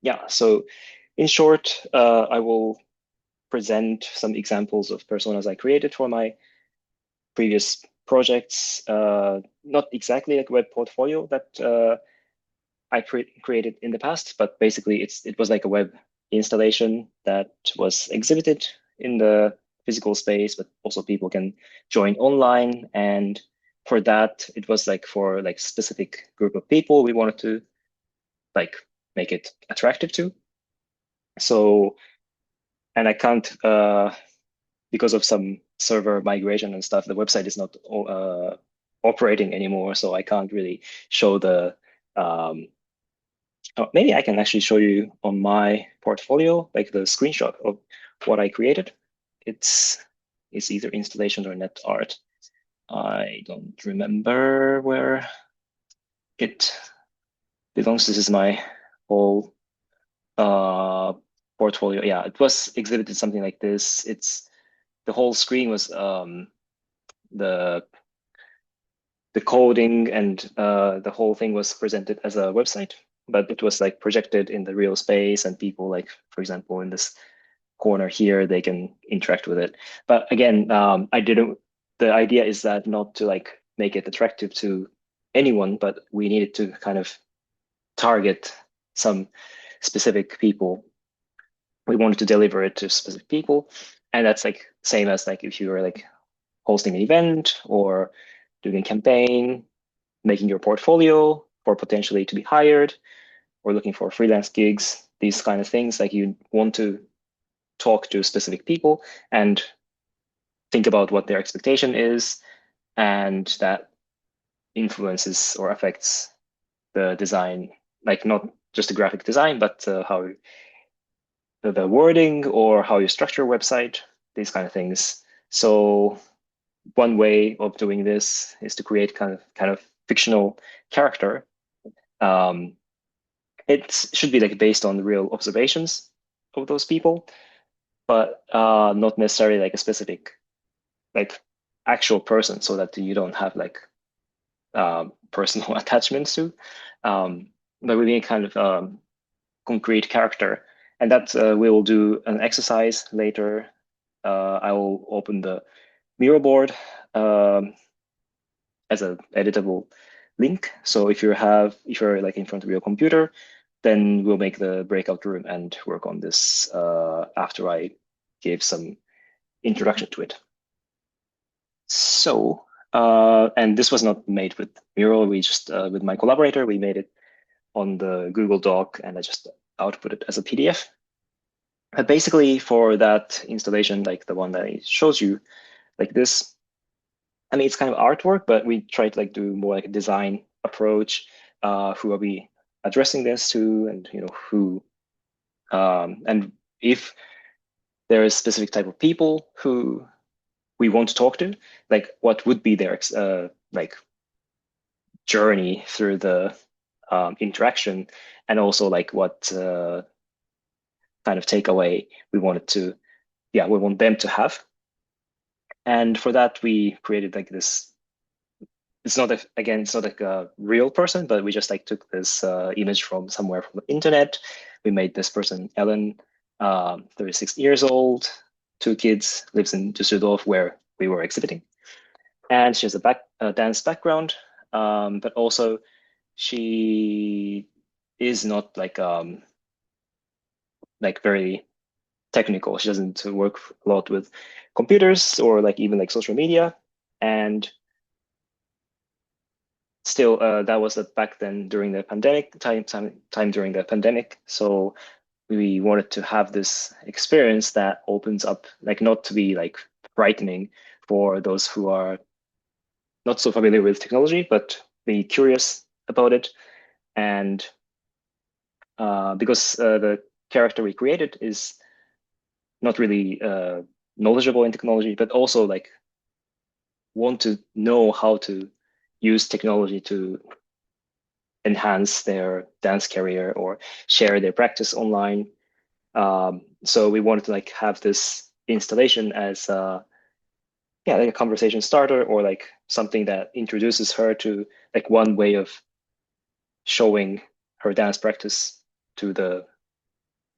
yeah, so in short, I will present some examples of personas I created for my previous projects. Not exactly like a web portfolio that I created in the past, but basically it was like a web installation that was exhibited in the physical space, but also people can join online. And for that, it was like for like specific group of people we wanted to like make it attractive to. So, and I can't because of some server migration and stuff, the website is not operating anymore, so I can't really show the um, oh, maybe I can actually show you on my portfolio, like the screenshot of what I created. It's it's either installation or net art. I don't remember where it belongs. This is my whole uh, portfolio. Yeah, it was exhibited something like this. It's the whole screen was the the coding and the whole thing was presented as a website, but it was like projected in the real space and people like, for example, in this corner here, they can interact with it. But again, I didn't, the idea is that not to like make it attractive to anyone, but we needed to kind of target some specific people. We wanted to deliver it to specific people. And that's like same as like if you were like hosting an event or doing a campaign, making your portfolio for potentially to be hired or looking for freelance gigs, these kind of things. Like you want to talk to specific people and think about what their expectation is, and that influences or affects the design, like not just the graphic design, but how the wording or how you structure a website, these kind of things. So one way of doing this is to create kind of fictional character. Um, it should be like based on real observations of those people, but not necessarily like a specific like actual person, so that you don't have like personal attachments to. But we need kind of concrete character, and that we will do an exercise later. I will open the Miro board um, as an editable link. So if you're like in front of your computer, then we'll make the breakout room and work on this after I give some introduction to it. So, and this was not made with Miro. We just, with my collaborator, we made it on the Google Doc and I just output it as a PDF. But basically for that installation, like the one that it shows you, like this, I mean, it's kind of artwork, but we try to like do more like a design approach. Who are we addressing this to, and you know who, and if there is specific type of people who we want to talk to, like what would be their like journey through the interaction, and also like what kind of takeaway we wanted to, yeah, we want them to have. And for that, we created like this. It's not again, it's not like a real person, but we just like took this image from somewhere from the internet. We made this person Ellen, 36 years old, two kids, lives in Düsseldorf where we were exhibiting, and she has a dance background, but also she is not like very technical. She doesn't work a lot with computers or like even like social media. And still, that was back then during the pandemic time during the pandemic. So we wanted to have this experience that opens up, like not to be like frightening for those who are not so familiar with technology, but be curious about it. And because the character we created is not really knowledgeable in technology, but also like want to know how to use technology to enhance their dance career or share their practice online. So we wanted to like have this installation as yeah, like a conversation starter or like something that introduces her to like one way of showing her dance practice to the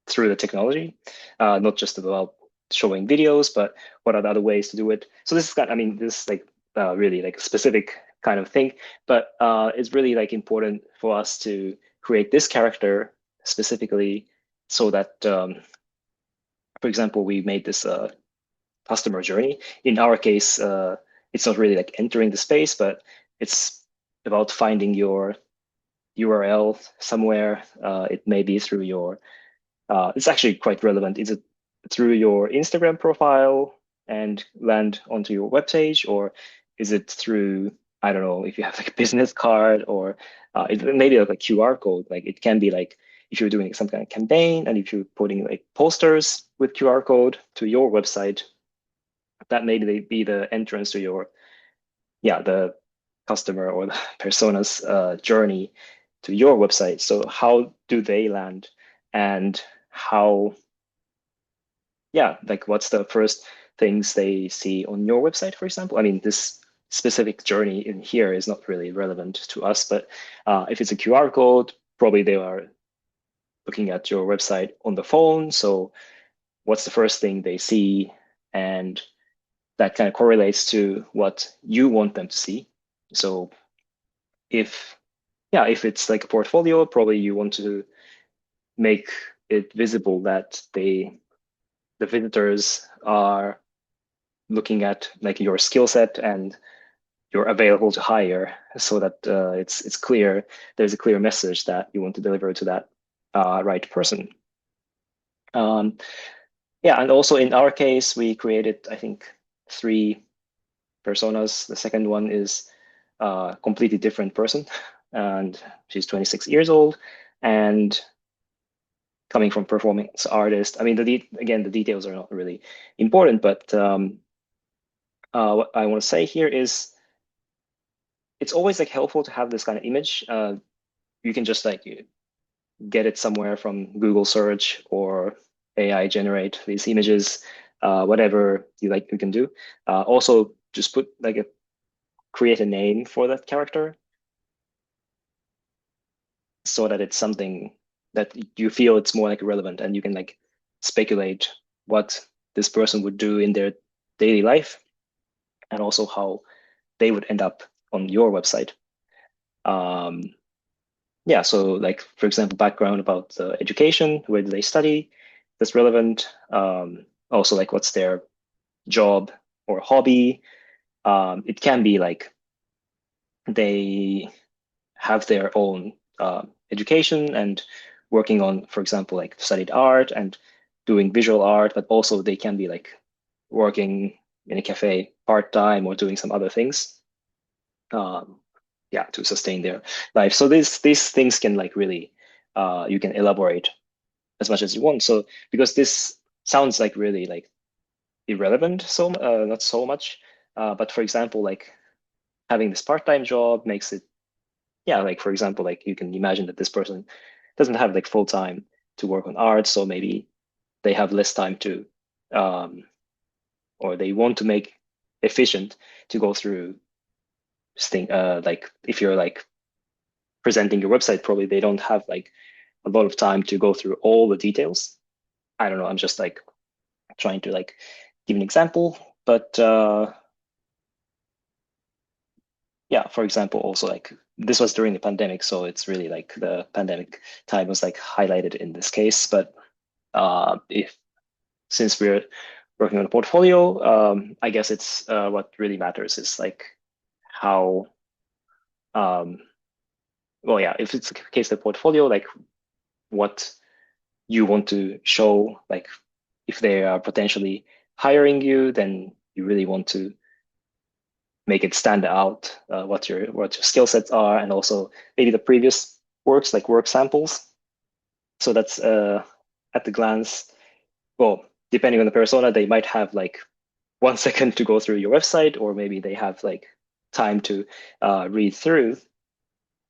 through the technology, not just about showing videos, but what are the other ways to do it. So this is kind, I mean, this is like really like a specific kind of thing, but it's really like important for us to create this character specifically so that, for example, we made this customer journey. In our case, it's not really like entering the space, but it's about finding your URL somewhere. It may be through your, it's actually quite relevant. Is it through your Instagram profile and land onto your webpage, or is it through, I don't know, if you have like a business card, or it may be like a QR code. Like it can be like if you're doing some kind of campaign and if you're putting like posters with QR code to your website, that may be the entrance to your, yeah, the customer or the persona's journey to your website. So how do they land, and how, yeah, like what's the first things they see on your website, for example? I mean, this specific journey in here is not really relevant to us, but if it's a QR code, probably they are looking at your website on the phone. So what's the first thing they see? And that kind of correlates to what you want them to see. So if, yeah, if it's like a portfolio, probably you want to make it visible that the visitors are looking at like your skill set and you're available to hire, so that it's clear, there's a clear message that you want to deliver to that right person. Yeah, and also in our case, we created, I think, 3 personas. The second one is a completely different person, and she's 26 years old and coming from performance artist. I mean, again, the details are not really important, but what I want to say here is it's always like helpful to have this kind of image. You can just like get it somewhere from Google search or AI generate these images, whatever you like, you can do. Also, just put like create a name for that character so that it's something that you feel it's more like relevant, and you can like speculate what this person would do in their daily life and also how they would end up on your website. Yeah, so like, for example, background about education, where do they study? That's relevant. Also, like, what's their job or hobby? It can be like they have their own education and working on, for example, like studied art and doing visual art, but also they can be like working in a cafe part-time or doing some other things. Yeah, to sustain their life. So these things can like really you can elaborate as much as you want. So because this sounds like really like irrelevant, so not so much. But for example, like having this part-time job makes it, yeah, like for example, like you can imagine that this person doesn't have like full time to work on art, so maybe they have less time to, or they want to make efficient to go through this thing. Like if you're like presenting your website, probably they don't have like a lot of time to go through all the details. I don't know. I'm just like trying to like give an example, but yeah, for example, also like this was during the pandemic, so it's really like the pandemic time was like highlighted in this case. But if since we're working on a portfolio, I guess it's what really matters is like how well, yeah, if it's the case of the portfolio, like what you want to show, like if they are potentially hiring you, then you really want to make it stand out, what your skill sets are, and also maybe the previous works, like work samples. So that's at the glance. Well, depending on the persona, they might have like 1 second to go through your website, or maybe they have like time to read through.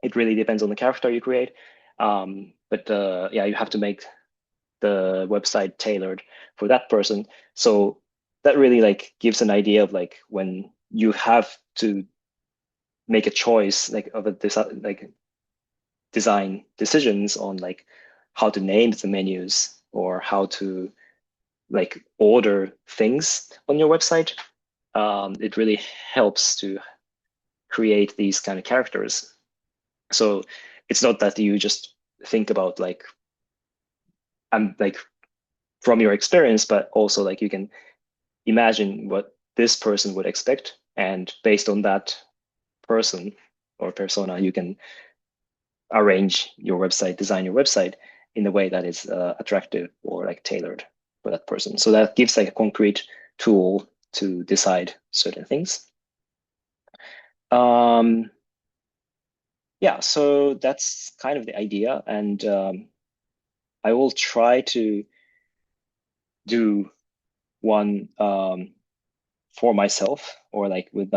It really depends on the character you create. But yeah, you have to make the website tailored for that person. So that really like gives an idea of like when you have to make a choice like of a design decisions on like how to name the menus. or how to like order things on your website, it really helps to create these kind of characters. So it's not that you just think about like I'm like from your experience, but also like you can imagine what this person would expect, and based on that person or persona, you can arrange your website, design your website in a way that is attractive or like tailored for that person. So that gives like a concrete tool to decide certain things. Um, yeah, so that's kind of the idea, and I will try to do one for myself, or like with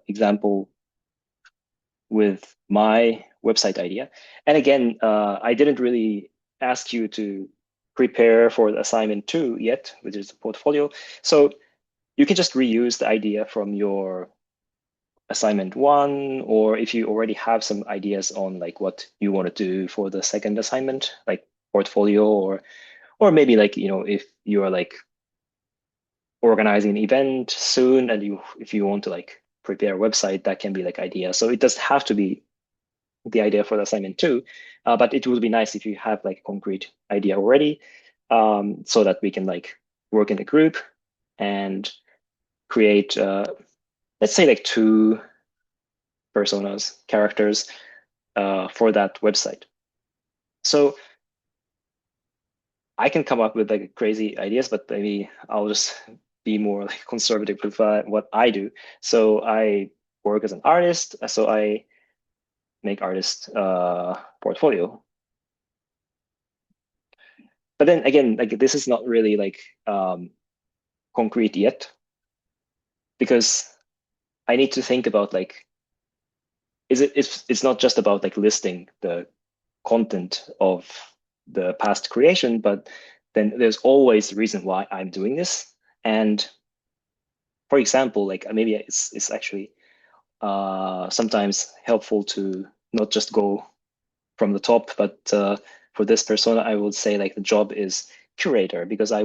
example with my website idea. And again, I didn't really ask you to prepare for the assignment two yet, which is the portfolio. So you can just reuse the idea from your assignment one, or if you already have some ideas on like what you want to do for the second assignment, like portfolio, or maybe like, if you are like organizing an event soon and if you want to like prepare a website, that can be like idea. So it doesn't have to be the idea for the assignment too. But it would be nice if you have like a concrete idea already, so that we can like work in a group and create, let's say like two personas, characters, for that website. So I can come up with like crazy ideas, but maybe I'll just be more like conservative with what I do. So I work as an artist, so I make artist portfolio. But then again, like this is not really like concrete yet, because I need to think about like, it's not just about like listing the content of the past creation, but then there's always a reason why I'm doing this. And for example, like maybe it's actually sometimes helpful to not just go from the top, but for this persona, I would say like the job is curator, because I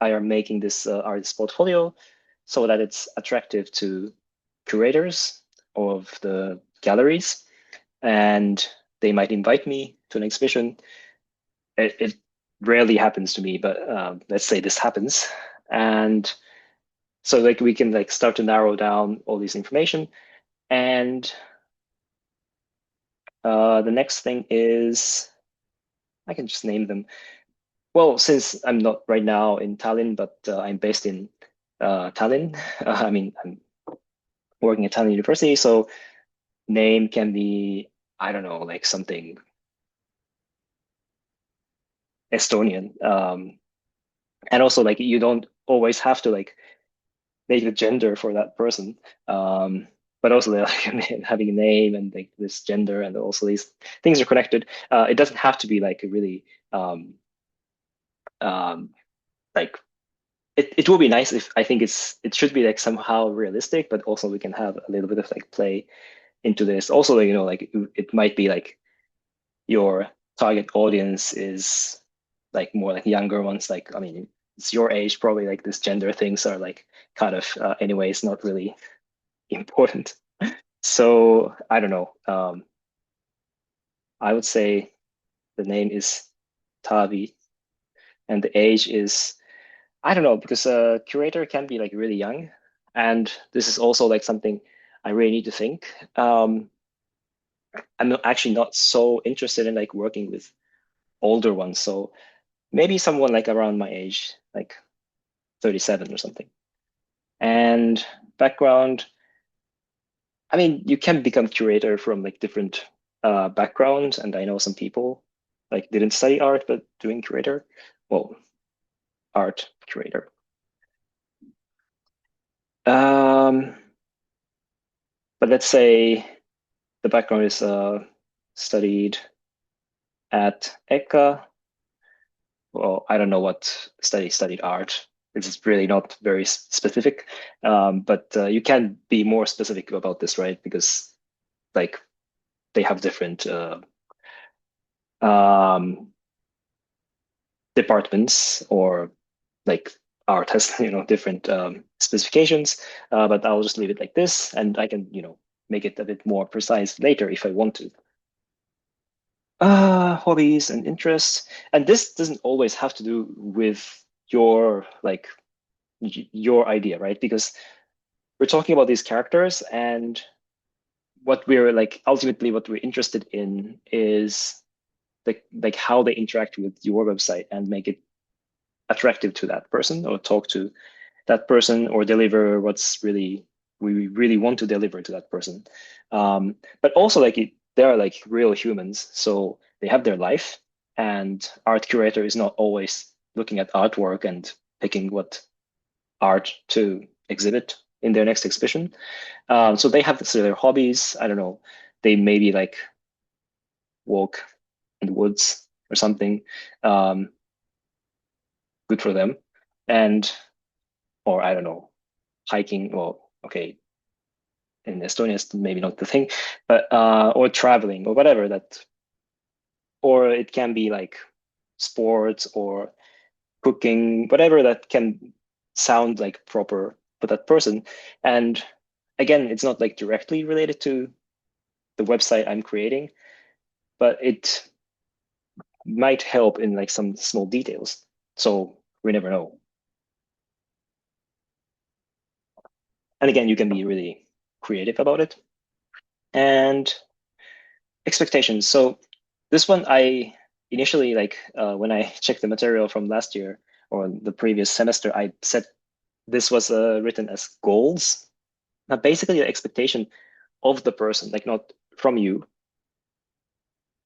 am making this artist portfolio so that it's attractive to curators of the galleries, and they might invite me to an exhibition. It rarely happens to me, but let's say this happens. And so like we can like start to narrow down all this information. And the next thing is I can just name them. Well, since I'm not right now in Tallinn, but I'm based in Tallinn, I mean, I'm working at Tallinn University, so name can be, I don't know, like something Estonian. And also like you don't always have to like make the gender for that person. But also like having a name and like this gender and also these things are connected. It doesn't have to be like a really um, like it will be nice if I think it should be like somehow realistic, but also we can have a little bit of like play into this. Also, like, like it might be like your target audience is like more like younger ones. Like, I mean, it's your age, probably like this gender things are like kind of anyways, not really important. So I don't know. I would say the name is Tavi and the age is, I don't know, because a curator can be like really young. And this is also like something I really need to think. I'm actually not so interested in like working with older ones. So maybe someone like around my age, like 37 or something. And background, I mean, you can become curator from like different backgrounds. And I know some people like didn't study art, but doing curator, well, art curator. Um, but let's say the background is studied at ECA. Well, I don't know what studied art. It's really not very specific, but you can be more specific about this, right? Because like they have different um, departments, or like art has different specifications, but I'll just leave it like this, and I can make it a bit more precise later if I want to. Hobbies and interests, and this doesn't always have to do with your your idea, right? Because we're talking about these characters, and what we're ultimately what we're interested in is how they interact with your website and make it attractive to that person, or talk to that person, or deliver what's really we really want to deliver to that person. But also they are like real humans, so they have their life, and art curator is not always looking at artwork and picking what art to exhibit in their next exhibition. So they have their hobbies. I don't know. They maybe walk in the woods or something. Um, Good for them. And or I don't know, hiking. Well, okay, in Estonia it's maybe not the thing, but or traveling or whatever that. Or it can be like sports or cooking, whatever that can sound like proper for that person. And again, it's not like directly related to the website I'm creating, but it might help in like some small details. So we never know. And again, you can be really creative about it. And expectations. So this one, I initially when I checked the material from last year or the previous semester, I said this was written as goals. Now, basically, the expectation of the person, like not from you.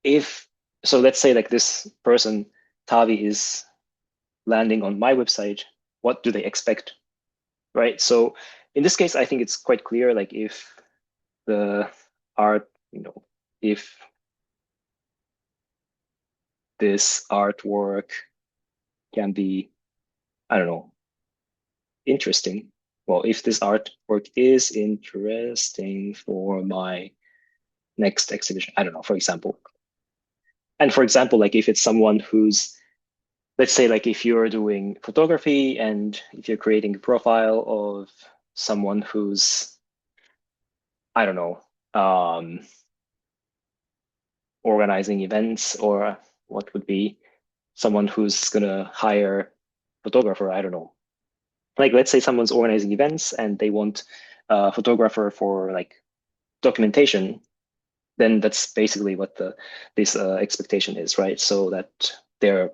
If so, let's say like this person, Tavi, is landing on my website. What do they expect, right? So in this case, I think it's quite clear. Like if the art, if this artwork can be, I don't know, interesting. Well, if this artwork is interesting for my next exhibition, I don't know, for example. And for example, like if it's someone who's, let's say, like if you're doing photography and if you're creating a profile of someone who's, I don't know, organizing events, or what would be someone who's gonna hire photographer, I don't know. Like let's say someone's organizing events and they want a photographer for like documentation, then that's basically what this expectation is, right? So that they're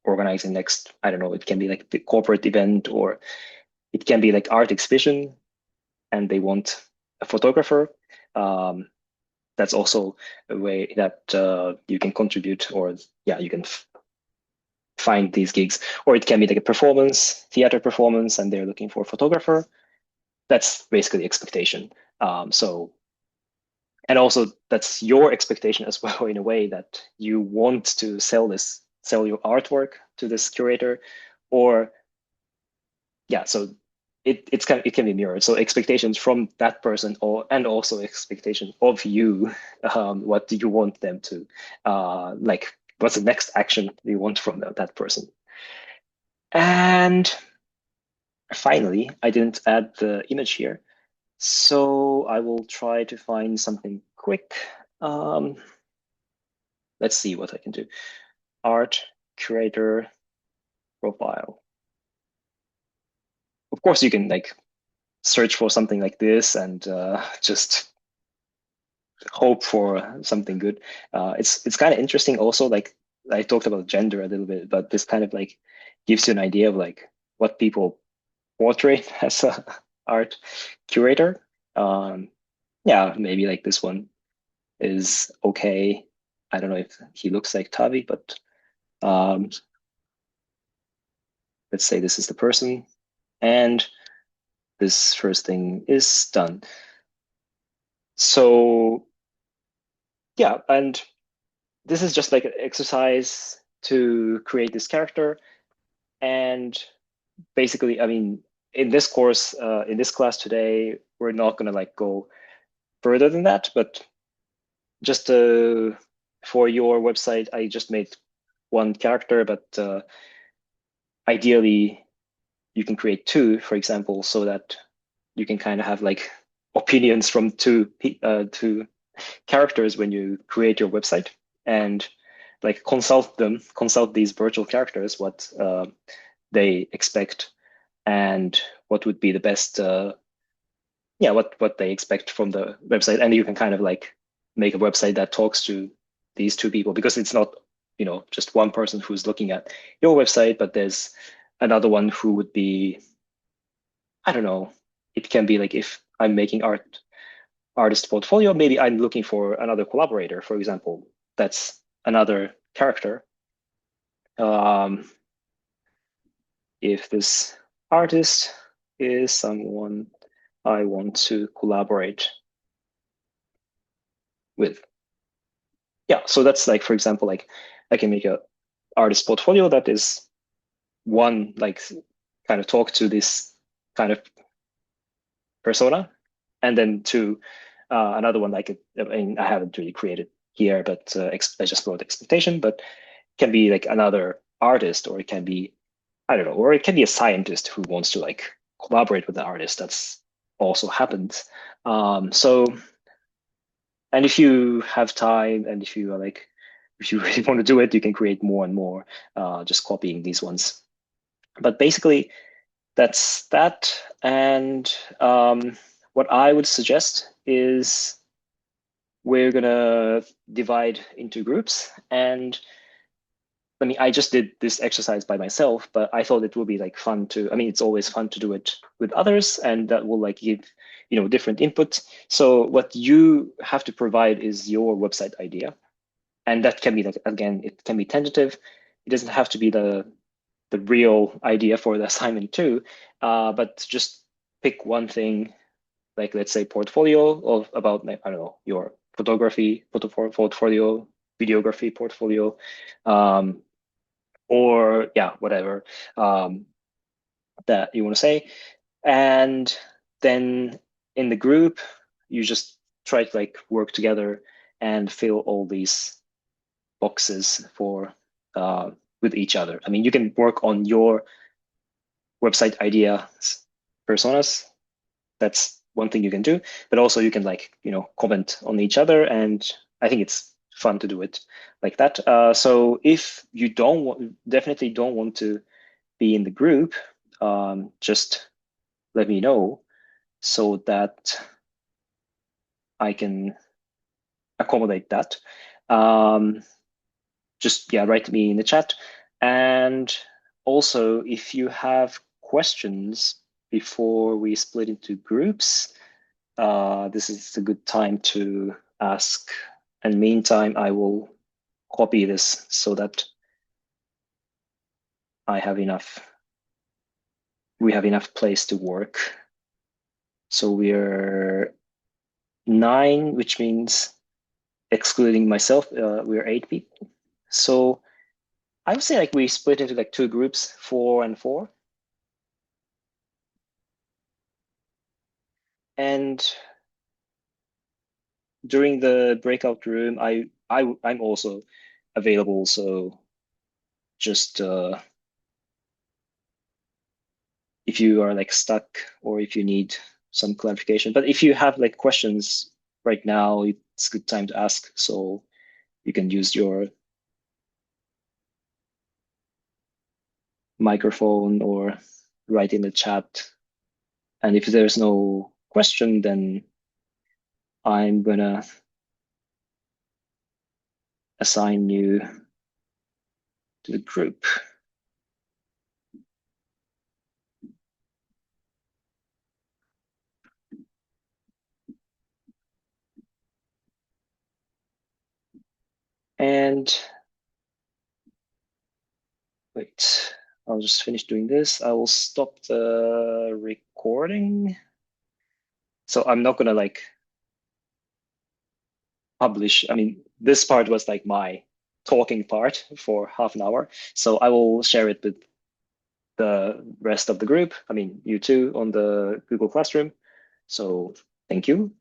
organizing next, I don't know, it can be like the corporate event, or it can be like art exhibition, and they want a photographer. Um, that's also a way that you can contribute, or yeah, you can find these gigs. Or it can be like a performance, theater performance, and they're looking for a photographer. That's basically expectation. So and also that's your expectation as well, in a way that you want to sell your artwork to this curator, or yeah, so it can be mirrored. So expectations from that person, or and also expectation of you. What do you want them to like? What's the next action you want from that person? And finally, I didn't add the image here, so I will try to find something quick. Um, let's see what I can do. Art curator profile. Of course, you can like search for something like this and just hope for something good. It's kind of interesting also. Like I talked about gender a little bit, but this kind of like gives you an idea of like what people portray as a art curator. Um, yeah, maybe like this one is okay. I don't know if he looks like Tavi, but um, let's say this is the person, and this first thing is done. So yeah, and this is just like an exercise to create this character. And basically, I mean, in this course, in this class today, we're not gonna like go further than that, but just for your website, I just made one character, but ideally you can create two, for example, so that you can kind of have like opinions from two characters when you create your website, and like consult these virtual characters what they expect and what would be the best what they expect from the website. And you can kind of like make a website that talks to these two people, because it's not just one person who's looking at your website, but there's another one who would be, I don't know, it can be like if I'm making artist portfolio, maybe I'm looking for another collaborator, for example. That's another character. If this artist is someone I want to collaborate with. Yeah, so that's like, for example, like I can make a artist portfolio that is one, like kind of talk to this kind of persona, and then two, another one like I mean, I haven't really created here, but I just wrote expectation, but can be like another artist, or it can be, I don't know, or it can be a scientist who wants to like collaborate with the artist. That's also happens. So, and if you have time, and if you are like, if you really want to do it, you can create more and more, just copying these ones. But basically, that's that. And what I would suggest is we're gonna divide into groups. And I mean, I just did this exercise by myself, but I thought it would be like fun to, I mean, it's always fun to do it with others, and that will like give, different input. So what you have to provide is your website idea. And that can be like, again, it can be tentative. It doesn't have to be the real idea for the assignment too, but just pick one thing, like let's say portfolio of about, I don't know, your photography portfolio, videography portfolio, or yeah, whatever that you want to say. And then in the group, you just try to like work together and fill all these boxes for with each other. I mean, you can work on your website idea personas. That's one thing you can do, but also you can like, comment on each other. And I think it's fun to do it like that. So if you definitely don't want to be in the group, just let me know so that I can accommodate that. Just, yeah, write me in the chat. And also, if you have questions before we split into groups, this is a good time to ask. And meantime, I will copy this so that we have enough place to work. So we're 9, which means excluding myself, we're 8 people. So I would say like we split into like 2 groups, 4 and 4. And during the breakout room, I'm also available. So just if you are like stuck, or if you need some clarification, but if you have like questions right now, it's a good time to ask. So you can use your microphone or write in the chat. And if there's no question, then I'm gonna assign you to the group. And wait, I'll just finish doing this. I will stop the recording. So I'm not gonna like publish. I mean, this part was like my talking part for half an hour. So I will share it with the rest of the group. I mean, you too, on the Google Classroom. So thank you.